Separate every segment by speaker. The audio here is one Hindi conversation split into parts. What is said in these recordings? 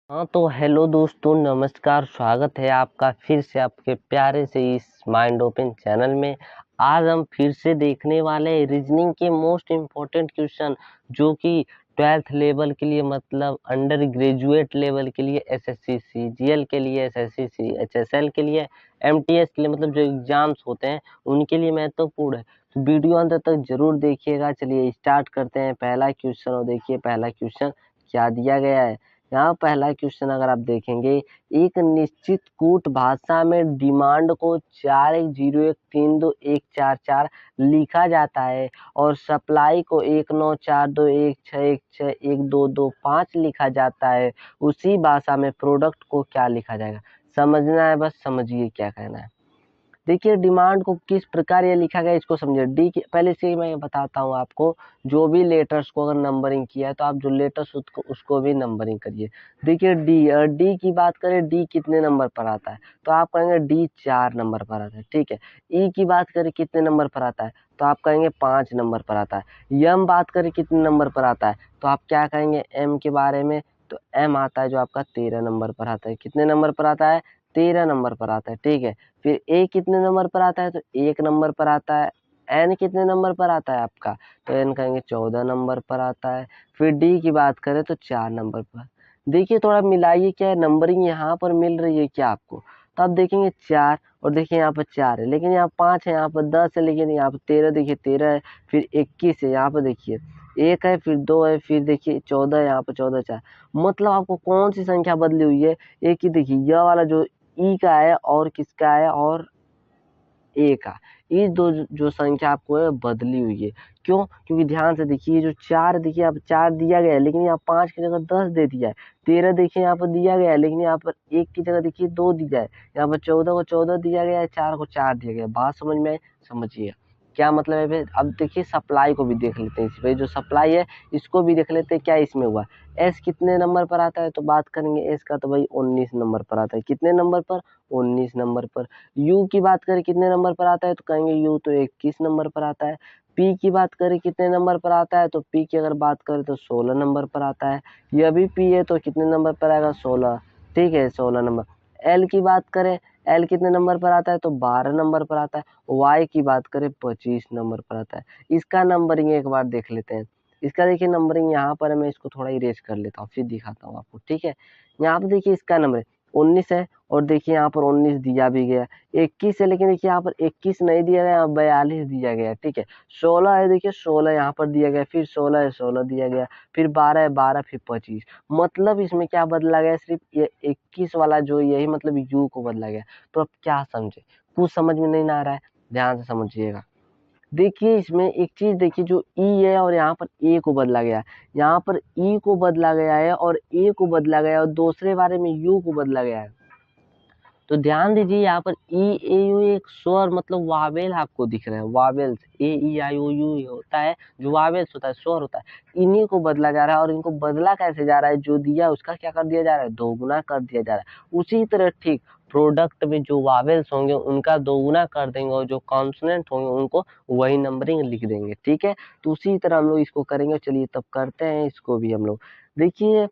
Speaker 1: हाँ तो हेलो दोस्तों, नमस्कार। स्वागत है आपका फिर से आपके प्यारे से इस माइंड ओपन चैनल में। आज हम फिर से देखने वाले हैं रीजनिंग के मोस्ट इम्पोर्टेंट क्वेश्चन, जो कि 12th लेवल के लिए मतलब अंडर ग्रेजुएट लेवल के लिए एसएससी सीजीएल के लिए, एसएससी एचएसएल के लिए, एमटीएस के लिए मतलब जो एग्जाम्स होते हैं उनके लिए महत्वपूर्ण है। तो वीडियो अंत तक जरूर देखिएगा। चलिए स्टार्ट करते हैं पहला क्वेश्चन। और देखिए पहला क्वेश्चन क्या दिया गया है। यहाँ पहला क्वेश्चन अगर आप देखेंगे, एक निश्चित कूट भाषा में डिमांड को 4101321144 लिखा जाता है और सप्लाई को 194216161225 लिखा जाता है। उसी भाषा में प्रोडक्ट को क्या लिखा जाएगा? समझना है, बस समझिए क्या कहना है। देखिए डिमांड को किस प्रकार ये लिखा गया इसको समझिए। डी की पहले से मैं बताता हूँ आपको, जो भी लेटर्स को अगर नंबरिंग किया है तो आप जो लेटर्स उसको भी नंबरिंग करिए। देखिए डी की बात करें, डी कितने नंबर पर आता है तो आप कहेंगे डी 4 नंबर पर आता है, ठीक है। ई की बात करें कितने नंबर पर आता है तो आप कहेंगे 5 नंबर पर आता है। यम बात करें कितने नंबर पर आता है तो आप क्या कहेंगे एम के बारे में, तो एम आता है जो आपका 13 नंबर पर आता है। कितने नंबर पर आता है? 13 नंबर पर आता है, ठीक है। फिर ए कितने नंबर पर आता है तो 1 नंबर पर आता है। एन कितने नंबर पर आता है आपका, तो एन कहेंगे 14 नंबर पर आता है। फिर डी की बात करें तो 4 नंबर पर। देखिए थोड़ा मिलाइए, क्या है नंबरिंग यहाँ पर मिल रही है क्या आपको? तो आप देखेंगे 4 और देखिए यहाँ पर 4 है, लेकिन यहाँ 5 है, यहाँ पर 10 है, लेकिन यहाँ पर 13, देखिए 13 है, फिर 21 है, यहाँ पर देखिए 1 है, फिर 2 है, फिर देखिए 14 है, यहाँ पर 14 4। मतलब आपको कौन सी संख्या बदली हुई है? एक ही देखिए यह वाला जो ई का है और किसका है और ए का, ये दो जो संख्या आपको है बदली हुई है। क्यों? क्योंकि ध्यान से देखिए जो 4 देखिए यहाँ पर 4 दिया गया है, लेकिन यहाँ 5 की जगह 10 दे दिया है। 13 देखिए यहाँ पर दिया गया है, लेकिन यहाँ पर 1 की जगह देखिए 2 दिया है। यहाँ पर 14 को 14 दिया गया है, 4 को 4 दिया गया है। बात समझ में? समझिए क्या मतलब है फिर। अब देखिए सप्लाई को भी देख लेते हैं, इस पे जो सप्लाई है इसको भी देख लेते हैं क्या इसमें हुआ। एस कितने नंबर पर आता है तो बात करेंगे एस का, तो भाई 19 नंबर पर आता है। कितने नंबर पर? 19 नंबर पर। यू की बात करें कितने नंबर पर आता है तो कहेंगे यू तो 21 नंबर पर आता है। पी की बात करें कितने नंबर पर आता है तो पी की अगर बात करें तो 16 नंबर पर आता है। यह भी पी है तो कितने नंबर पर आएगा? 16, ठीक है 16 नंबर। एल की बात करें, एल कितने नंबर पर आता है तो 12 नंबर पर आता है। वाई की बात करें 25 नंबर पर आता है। इसका नंबरिंग एक बार देख लेते हैं। इसका देखिए नंबरिंग यहाँ पर है, मैं इसको थोड़ा इरेज कर लेता हूँ फिर दिखाता हूँ आपको, ठीक है। यहाँ पर देखिए इसका नंबर 19 है और देखिए यहाँ पर 19 दिया भी गया। 21 है, लेकिन देखिए यहाँ पर 21 नहीं दिया गया, यहाँ 42 दिया गया, ठीक है। 16 है, देखिए 16 यहाँ पर दिया गया, फिर 16 है, 16 दिया गया, फिर 12 है, 12, फिर 25। मतलब इसमें क्या बदला गया? सिर्फ ये 21 वाला जो यही मतलब यू को बदला गया। तो अब क्या समझे? कुछ समझ में नहीं आ रहा है, ध्यान से समझिएगा। देखिए इसमें एक चीज देखिए, जो ई है और यहाँ पर ए को बदला गया है, यहाँ पर ई को बदला गया है और ए को बदला गया है और दूसरे बारे में यू को बदला गया है। तो ध्यान दीजिए यहाँ पर ई ए यू एक स्वर मतलब वावेल आपको दिख रहे हैं। Vowels A E I O you होता है, जो वावेल्स होता है स्वर होता है, इन्हीं को बदला जा रहा है। और इनको बदला कैसे जा रहा है? जो दिया उसका क्या कर दिया जा रहा है? दोगुना कर दिया जा रहा है। उसी तरह ठीक प्रोडक्ट में जो वावेल्स होंगे उनका दोगुना कर देंगे और जो कॉन्सोनेंट होंगे उनको वही नंबरिंग लिख देंगे, ठीक है। तो उसी तरह हम लोग इसको करेंगे। चलिए तब करते हैं इसको भी हम लोग। देखिए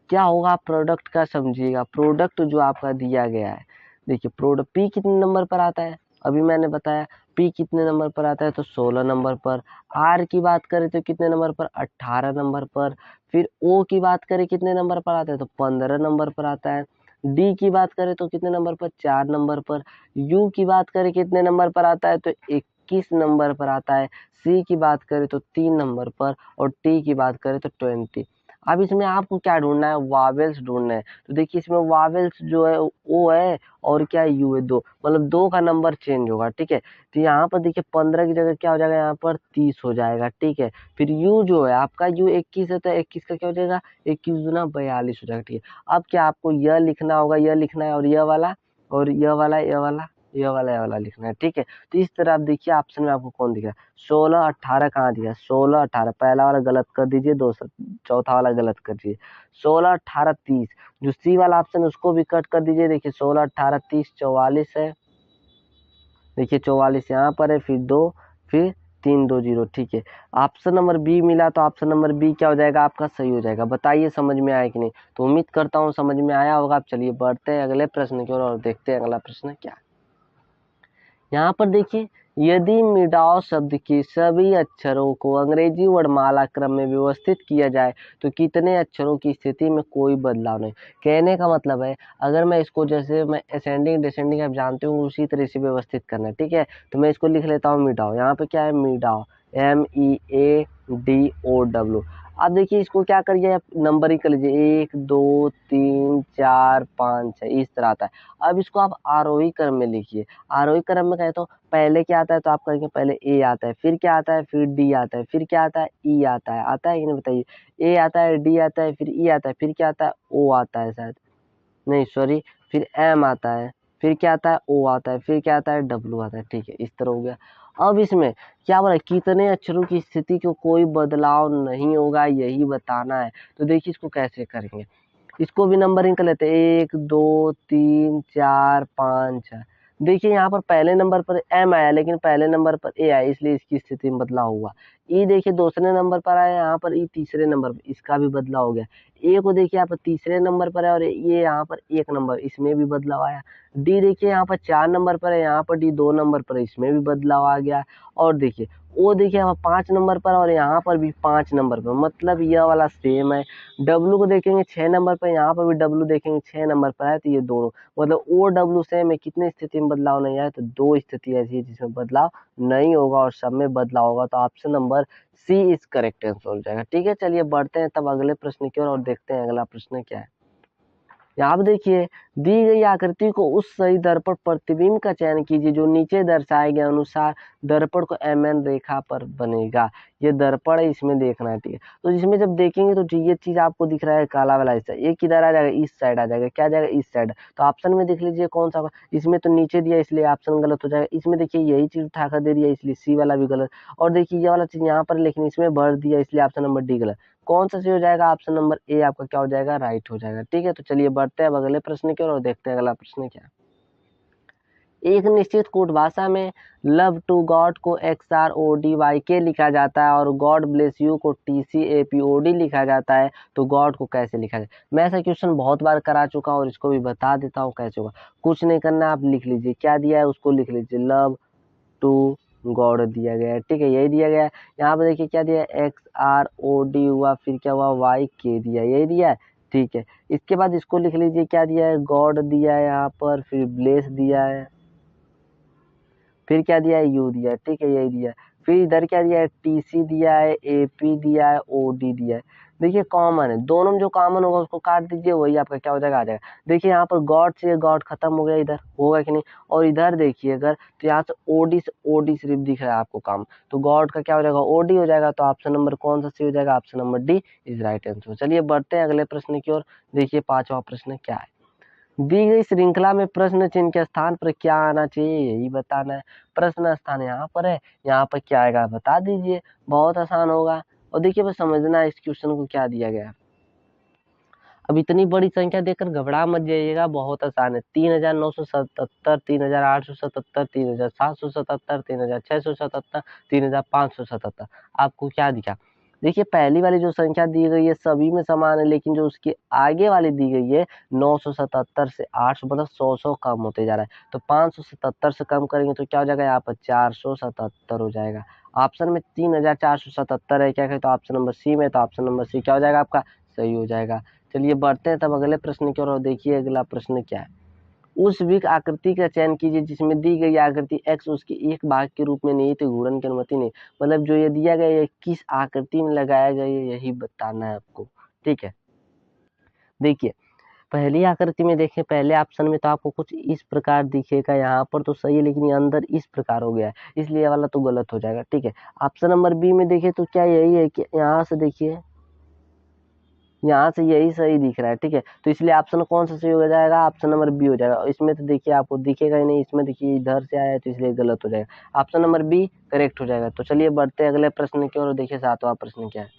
Speaker 1: क्या होगा, प्रोडक्ट का समझिएगा। प्रोडक्ट जो आपका दिया गया है, देखिए प्रोडक्ट पी कितने नंबर पर आता है, अभी मैंने बताया पी कितने नंबर पर आता है तो 16 नंबर पर। आर की बात करें तो कितने नंबर पर? 18 नंबर पर। फिर ओ की बात करें कितने नंबर पर आता है तो 15 नंबर पर आता है। डी की बात करें तो कितने नंबर पर? 4 नंबर पर। यू की बात करें कितने नंबर पर आता है तो 21 नंबर पर आता है। सी की बात करें तो 3 नंबर पर और टी की बात करें तो 20। अब इसमें आपको क्या ढूंढना है? वावेल्स ढूंढना है। तो देखिए इसमें वावेल्स जो है ओ है और क्या है? यू है। दो मतलब दो का नंबर चेंज होगा, ठीक है। तो यहाँ पर देखिए 15 की जगह क्या हो जाएगा? यहाँ पर 30 हो जाएगा, ठीक है। फिर यू जो है आपका, यू 21 है तो 21 का क्या हो जाएगा? 21 दूना 42 हो जाएगा, ठीक है। अब क्या आपको यह लिखना होगा, यह लिखना है और यह वाला और यह वाला, यह वाला, यह वाला लिखना है, ठीक है। तो इस तरह आप देखिए ऑप्शन में आपको कौन दिख रहा है? 16 18 कहाँ दिया? 16 18 पहला वाला गलत कर दीजिए, दूसरा चौथा वाला गलत कर दीजिए। 16 18 30, जो सी वाला ऑप्शन है उसको भी कट कर दीजिए। देखिए 16 18 30 44 है, देखिए 44 यहाँ पर है, फिर 2, फिर 320, ठीक है। ऑप्शन नंबर बी मिला, तो ऑप्शन नंबर बी क्या हो जाएगा आपका, सही हो जाएगा। बताइए समझ में आया कि नहीं। तो उम्मीद करता हूँ समझ में आया होगा। आप चलिए बढ़ते हैं अगले प्रश्न की ओर और देखते हैं अगला प्रश्न क्या है। यहाँ पर देखिए, यदि मिडाओ शब्द के सभी अक्षरों को अंग्रेजी वर्णमाला क्रम में व्यवस्थित किया जाए तो कितने अक्षरों की स्थिति में कोई बदलाव नहीं। कहने का मतलब है, अगर मैं इसको जैसे मैं असेंडिंग डिसेंडिंग आप जानते हो उसी तरह से व्यवस्थित करना है, ठीक है। तो मैं इसको लिख लेता हूँ मिडाओ। यहाँ पे क्या है, मिडाओ, MEADOW। अब देखिए इसको क्या करिए, आप नंबरिंग कर लीजिए, 1 2 3 4 5 6 इस तरह आता है। अब इसको आप आरोही क्रम में लिखिए। आरोही क्रम में कहते हो पहले क्या आता है, तो आप कहेंगे पहले ए आता है, फिर क्या आता है, फिर डी आता है, फिर क्या आता है, ई आता है कि नहीं बताइए। ए आता है, डी आता है, फिर ई आता है, फिर क्या आता है, ओ आता है शायद, नहीं सॉरी, फिर एम आता है, फिर क्या आता है, ओ आता है, फिर क्या आता है, डब्ल्यू आता है, ठीक है। इस तरह हो गया। अब इसमें क्या बोला, कितने अक्षरों की स्थिति को कोई बदलाव नहीं होगा, यही बताना है। तो देखिए इसको कैसे करेंगे, इसको भी नंबरिंग कर लेते हैं, 1 2 3 4 5 6। देखिए यहाँ पर पहले नंबर पर एम आया, लेकिन पहले नंबर पर ए आया, इसलिए इसकी स्थिति में बदलाव हुआ। ई देखिए दूसरे नंबर पर आया, यहाँ पर ई तीसरे नंबर पर, इसका भी बदलाव हो गया। ए को देखिए यहाँ पर तीसरे नंबर पर है, और ये यहाँ पर 1 नंबर, इसमें भी बदलाव आया। डी देखिए यहाँ पर 4 नंबर पर है, यहाँ पर डी 2 नंबर पर है, इसमें भी बदलाव आ गया। और देखिए ओ देखिए यहाँ 5 नंबर पर, और यहाँ पर भी 5 नंबर पर, मतलब यह वाला सेम है। डब्लू को देखेंगे 6 नंबर पर, यहाँ पर भी डब्लू देखेंगे 6 नंबर पर है, तो ये दोनों मतलब ओ डब्लू सेम है। कितनी स्थिति में बदलाव नहीं आया, तो 2 स्थिति ऐसी है जिसमें बदलाव नहीं होगा और सब में बदलाव होगा। तो option number C is correct answer हो जाएगा, ठीक है। चलिए बढ़ते हैं तब अगले प्रश्न की ओर और देखते हैं अगला प्रश्न क्या है। यहाँ पे देखिए, दी गई आकृति को उस सही दर्पण प्रतिबिंब का चयन कीजिए जो नीचे दर्शाए गए अनुसार दर्पण को MN रेखा पर बनेगा। ये दर्पण है, इसमें देखना है, ठीक है। तो इसमें जब देखेंगे तो ये चीज आपको दिख रहा है काला वाला हिस्सा, ये किधर आ जाएगा, इस साइड आ जाएगा। क्या जाएगा, इस साइड। तो ऑप्शन में देख लीजिए कौन सा, इसमें तो नीचे दिया इसलिए ऑप्शन गलत हो जाएगा। इसमें देखिए यही चीज उठाकर दे दिया, इसलिए सी वाला भी गलत। और देखिए ये वाला चीज यहाँ पर, लेकिन इसमें भर दिया, इसलिए ऑप्शन नंबर डी गलत। कौन सा सही हो जाएगा, ऑप्शन नंबर ए आपका क्या हो जाएगा, राइट हो जाएगा, ठीक है। तो चलिए बढ़ते हैं अब अगले प्रश्न की ओर और देखते हैं अगला प्रश्न क्या है। एक निश्चित कूट भाषा में लव टू गॉड को XRODYK लिखा जाता है और गॉड ब्लेस यू को TCAPOD लिखा जाता है, तो गॉड को कैसे लिखा जाए। मैं ऐसा क्वेश्चन बहुत बार करा चुका हूँ और इसको भी बता देता हूँ कैसे होगा। कुछ नहीं करना, आप लिख लीजिए, क्या दिया है उसको लिख लीजिए, लव टू गॉड दिया गया है, ठीक है, यही दिया गया है। यहाँ पे देखिए क्या दिया है, XROD हुआ, फिर क्या हुआ, YK दिया, यही दिया है, ठीक है। इसके बाद इसको लिख लीजिए, क्या दिया है, गॉड दिया है यहाँ पर, फिर ब्लेस दिया है, फिर क्या दिया है, यू दिया है, ठीक है, यही दिया है। फिर इधर क्या दिया है, TC दिया है, AP दिया है, OD दिया है। देखिए कॉमन है, दोनों में जो कॉमन होगा उसको काट दीजिए, वही आपका क्या हो जाएगा, आ जाएगा। देखिए यहाँ पर गॉड से गॉड खत्म हो गया, इधर होगा कि नहीं। और इधर देखिए अगर, तो यहाँ से OD सिर्फ दिख रहा है आपको काम, तो गॉड का क्या हो जाएगा, OD हो जाएगा। तो ऑप्शन नंबर कौन सा सही हो जाएगा, option number D is right answer. चलिए बढ़ते हैं अगले प्रश्न की ओर। देखिए 5वां प्रश्न क्या है। दी गई श्रृंखला में प्रश्न चिन्ह के स्थान पर क्या आना चाहिए, यही बताना है। प्रश्न स्थान यहाँ पर है, यहाँ पर क्या आएगा बता दीजिए, बहुत आसान होगा। और देखिए बस समझना है इस क्वेश्चन को क्या दिया गया है। अब इतनी बड़ी संख्या देखकर घबरा मत जाइएगा, बहुत आसान है। 3977, 3877, 3777, 3677, 3577। आपको क्या दिखा, देखिए पहली वाली जो संख्या दी गई है सभी में समान है, लेकिन जो उसकी आगे वाली दी गई है 977 से 800, मतलब 100 कम होते जा रहा है। तो 577 से कम करेंगे तो क्या हो जाएगा, यहाँ पर 477 हो जाएगा। ऑप्शन में 3477 है, क्या कहते तो ऑप्शन नंबर सी में, तो ऑप्शन नंबर सी क्या हो जाएगा आपका, सही हो जाएगा। चलिए बढ़ते हैं तब अगले प्रश्न की ओर और देखिए अगला प्रश्न क्या है। उस विक आकृति का चयन कीजिए जिसमें दी गई आकृति x उसके एक भाग के रूप में निहित घूर्णन की अनुमति नहीं, मतलब जो ये दिया गया है किस आकृति में लगाया गया है यही बताना है आपको, ठीक है। देखिए पहली आकृति में देखें, पहले ऑप्शन में तो आपको कुछ इस प्रकार दिखेगा, यहाँ पर तो सही है लेकिन ये अंदर इस प्रकार हो गया है, इसलिए ये वाला तो गलत हो जाएगा, ठीक है। ऑप्शन नंबर बी में देखिए तो क्या यही है कि यहाँ से देखिए, यहाँ से यही सही दिख रहा है, ठीक है। तो इसलिए ऑप्शन कौन सा सही हो जाएगा, ऑप्शन नंबर बी हो जाएगा। और इसमें तो देखिए आपको दिखेगा ही नहीं, इसमें देखिए इधर से आया है तो इसलिए गलत हो जाएगा, ऑप्शन नंबर बी करेक्ट हो जाएगा। तो चलिए बढ़ते हैं अगले प्रश्न की ओर, देखिए 7वां प्रश्न क्या है।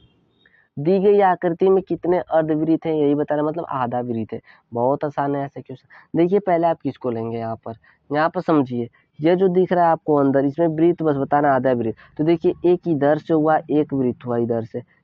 Speaker 1: दी गई आकृति में कितने अर्धवृत्त हैं यही बताना, मतलब आधा वृत्त है। बहुत आसान है ऐसे क्वेश्चन। देखिए पहले आप किसको लेंगे, यहाँ पर समझिए, ये जो दिख रहा है आपको अंदर, इसमें वृत्त बस बताना आधा वृत्त। तो देखिए एक इधर से हुआ, एक वृत्त हुआ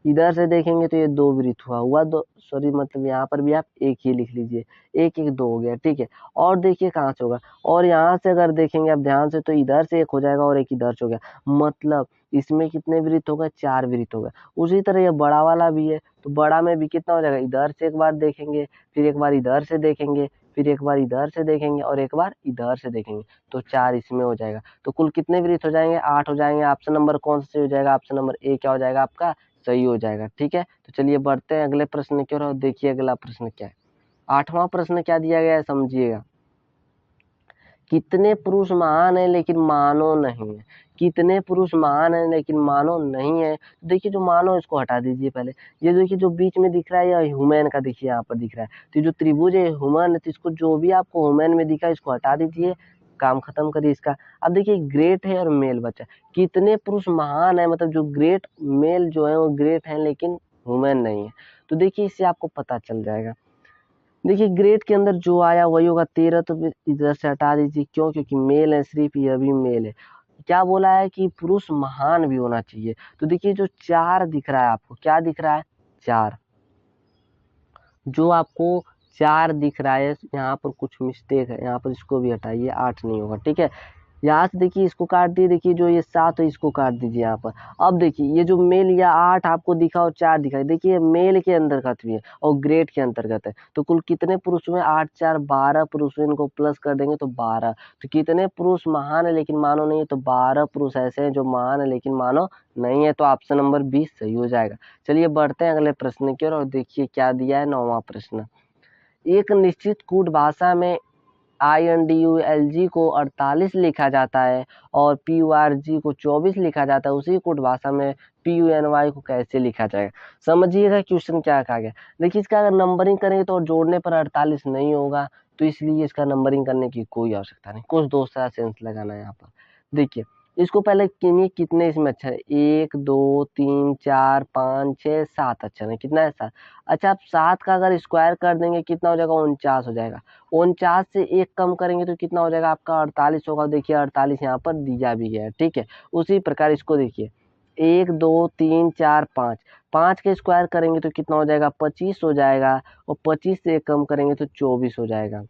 Speaker 1: इधर से देखेंगे तो ये दो वृत्त हुआ दो, सॉरी मतलब यहाँ पर भी आप एक ही लिख लीजिए, एक एक दो हो गया, ठीक है। और देखिए कहाँ से होगा, और यहाँ से अगर देखेंगे आप ध्यान से तो इधर से एक हो जाएगा और एक इधर से हो गया, मतलब इसमें कितने वृत्त होगा, 4 वृत्त होगा। उसी तरह ये बड़ा वाला भी है, तो बड़ा में भी कितना हो जाएगा, इधर से एक बार देखेंगे, फिर एक बार इधर से देखेंगे, फिर एक बार इधर से देखेंगे और एक बार इधर से देखेंगे, तो 4 इसमें हो जाएगा। तो कुल कितने वृत्त हो जाएंगे, 8 हो जाएंगे। ऑप्शन नंबर कौन सा सही हो जाएगा, ऑप्शन नंबर ए क्या हो जाएगा आपका, सही हो जाएगा, ठीक है। तो चलिए बढ़ते हैं अगले प्रश्न की ओर, देखिए अगला प्रश्न क्या है। 8वां प्रश्न क्या दिया गया है समझिएगा। कितने पुरुष महान है लेकिन मानव नहीं है, कितने पुरुष महान है लेकिन मानव नहीं है। तो देखिए जो मानव इसको हटा दीजिए पहले, ये देखिए जो बीच में दिख रहा है ये ह्यूमन का, देखिए यहाँ पर दिख रहा है, तो जो त्रिभुज है ह्यूमन है, तो इसको जो भी आपको ह्यूमन में दिखा है इसको हटा दीजिए, काम खत्म करिए इसका। अब देखिए ग्रेट है और मेल बचा, कितने पुरुष महान है, मतलब जो ग्रेट मेल जो है वो ग्रेट है लेकिन ह्यूमन नहीं है। तो देखिए इससे आपको पता चल जाएगा। देखिए ग्रेट के अंदर जो आया वही होगा 13, तो फिर इधर से हटा दीजिए, क्यों, क्योंकि मेल है, सिर्फ ये भी मेल है। क्या बोला है कि पुरुष महान भी होना चाहिए। तो देखिए जो 4 दिख रहा है आपको, क्या दिख रहा है, 4, जो आपको 4 दिख रहा है, यहाँ पर कुछ मिस्टेक है, यहाँ पर इसको भी हटाइए, 8 नहीं होगा, ठीक है। यहाँ से देखिए इसको काट दिए, देखिए जो ये 7 है इसको काट दीजिए यहाँ पर। अब देखिए ये जो मेल या 8 आपको दिखा और 4 दिखा, देखिए मेल के अंतर्गत भी है और ग्रेट के अंतर्गत है। तो कुल कितने पुरुष हुए, 8 4 12 पुरुष हुए, इनको प्लस कर देंगे तो 12। तो कितने पुरुष महान है लेकिन मानव नहीं है, तो 12 पुरुष ऐसे हैं जो महान है लेकिन मानव नहीं है, तो ऑप्शन नंबर 20 सही हो जाएगा। चलिए बढ़ते हैं अगले प्रश्न की ओर, और देखिए क्या दिया है 9वां प्रश्न। एक निश्चित कूट भाषा में INDULG को 48 लिखा जाता है और PURG को 24 लिखा जाता है, उसी कूट भाषा में PUNY को कैसे लिखा जाएगा। समझिएगा क्वेश्चन क्या कहा गया। देखिए इसका अगर नंबरिंग करेंगे तो जोड़ने पर 48 नहीं होगा, तो इसलिए इसका नंबरिंग करने की कोई आवश्यकता नहीं, कुछ दूसरा सेंस लगाना है यहाँ पर। देखिए इसको पहले कितने इसमें अक्षर है, 1 2 3 4 5 6 7 अक्षर है, कितना है 7। अच्छा आप 7 का अगर स्क्वायर कर देंगे कितना हो जाएगा, 49 हो जाएगा। 49 से 1 कम करेंगे तो कितना हो जाएगा आपका, 48 होगा। देखिए 48 यहाँ पर दिया भी है, ठीक है। उसी प्रकार इसको देखिए 1 2 3 4 5, 5 के स्क्वायर करेंगे तो कितना हो जाएगा, 25 हो जाएगा, और 25 से 1 कम करेंगे तो 24 हो जाएगा।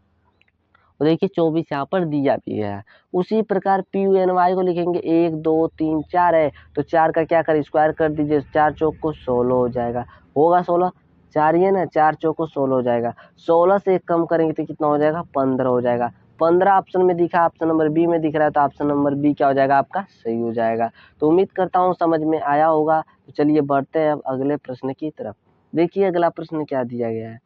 Speaker 1: और देखिए 24 यहाँ पर दिया भी है। उसी प्रकार PUNY को लिखेंगे 1 2 3 4 है, तो 4 का क्या कर स्क्वायर कर दीजिए, 4 चौक को 16 हो जाएगा, होगा 16, 4 ही है ना, 4 चौक को 16 हो जाएगा। 16 से 1 कम करेंगे तो कितना हो जाएगा, 15 हो जाएगा। 15 ऑप्शन में दिखा, ऑप्शन नंबर बी में दिख रहा है, तो ऑप्शन नंबर बी क्या हो जाएगा आपका, सही हो जाएगा। तो उम्मीद करता हूँ समझ में आया होगा। तो चलिए बढ़ते हैं अब अगले प्रश्न की तरफ। देखिए अगला प्रश्न क्या दिया गया है।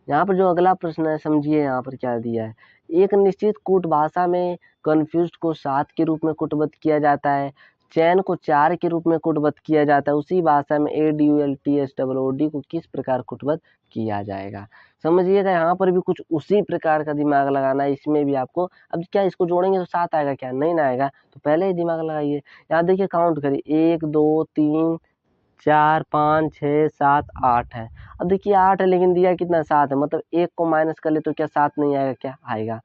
Speaker 1: यहाँ पर जो अगला प्रश्न है समझिए यहाँ पर क्या दिया है। एक निश्चित कूट भाषा में कन्फ्यूज्ड को 7 के रूप में कूटबद्ध किया जाता है, चैन को 4 के रूप में कूटबद्ध किया जाता है, उसी भाषा में ADULTSOOD को किस प्रकार कूटबद्ध किया जाएगा। समझिएगा यहाँ पर भी कुछ उसी प्रकार का दिमाग लगाना है, इसमें भी आपको। अब क्या इसको जोड़ेंगे तो 7 आएगा क्या, नहीं ना आएगा, तो पहले ही दिमाग लगाइए। यहाँ देखिए काउंट करिए 1 2 3 4 5 6 7 8 है। अब देखिए 8 है लेकिन दिया कितना 7 है, मतलब 1 को माइनस कर ले तो क्या 7 नहीं आएगा, क्या आएगा।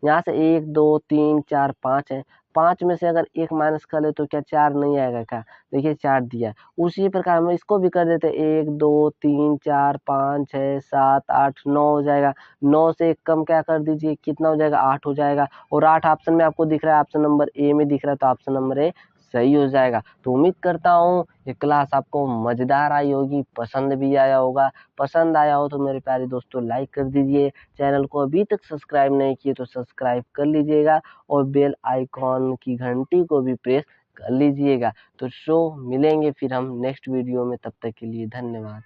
Speaker 1: यहाँ से 1 2 3 4 5 है, 5 में से अगर 1 माइनस कर ले तो क्या 4 नहीं आएगा क्या, देखिए 4 दिया है। उसी प्रकार हम इसको भी कर देते 1 2 3 4 5 6 7 8 9 हो जाएगा। 9 से 1 कम क्या कर दीजिए, कितना हो जाएगा, 8 हो जाएगा। और 8 ऑप्शन में आपको दिख रहा है, ऑप्शन नंबर ए में दिख रहा है, तो ऑप्शन नंबर ए सही हो जाएगा। तो उम्मीद करता हूँ ये क्लास आपको मजेदार आई होगी, पसंद भी आया होगा। पसंद आया हो तो मेरे प्यारे दोस्तों लाइक कर दीजिए, चैनल को अभी तक सब्सक्राइब नहीं किए तो सब्सक्राइब कर लीजिएगा, और बेल आइकॉन की घंटी को भी प्रेस कर लीजिएगा। तो मिलेंगे फिर हम नेक्स्ट वीडियो में, तब तक के लिए धन्यवाद।